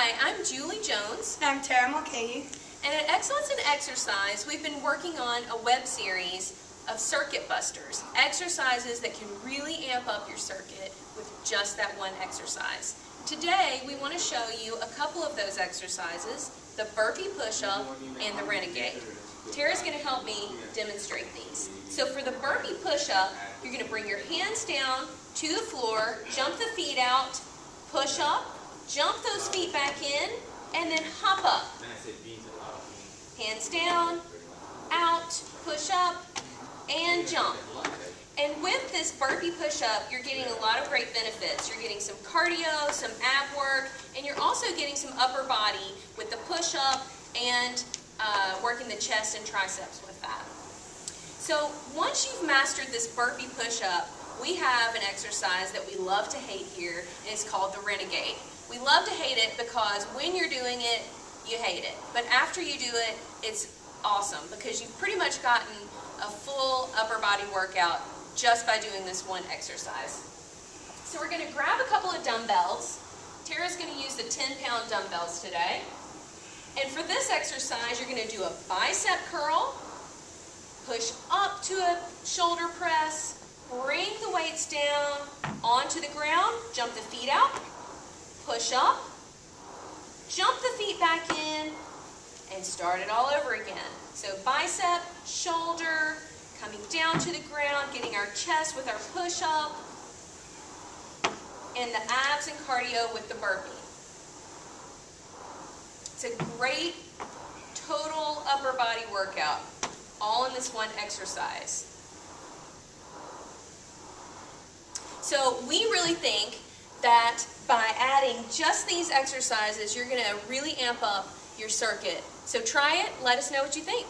Hi, I'm Julie Jones. I'm Tara Mulcahy. And at Excellence in Exercise, we've been working on a web series of circuit busters, exercises that can really amp up your circuit with just that one exercise. Today, we want to show you a couple of those exercises, the burpee push-up and the renegade. Tara's going to help me demonstrate these. So for the burpee push-up, you're going to bring your hands down to the floor, jump the feet out, push up, jump those feet back in, and then hop up. Hands down, out, push up, and jump. And with this burpee push-up, you're getting a lot of great benefits. You're getting some cardio, some ab work, and you're also getting some upper body with the push-up and working the chest and triceps with that. So once you've mastered this burpee push-up, we have an exercise that we love to hate here, and it's called the renegade. We love to hate it because when you're doing it, you hate it. But after you do it, it's awesome because you've pretty much gotten a full upper body workout just by doing this one exercise. So we're going to grab a couple of dumbbells. Tara's going to use the 10-pound dumbbells today. And for this exercise, you're going to do a bicep curl, push up to a shoulder press, bring the weights down onto the ground, jump the feet out, push up, jump the feet back in, and start it all over again. So bicep, shoulder, coming down to the ground, getting our chest with our push-up, and the abs and cardio with the burpee. It's a great total upper body workout, all in this one exercise. So we really think that by adding just these exercises, you're going to really amp up your circuit. So try it, let us know what you think.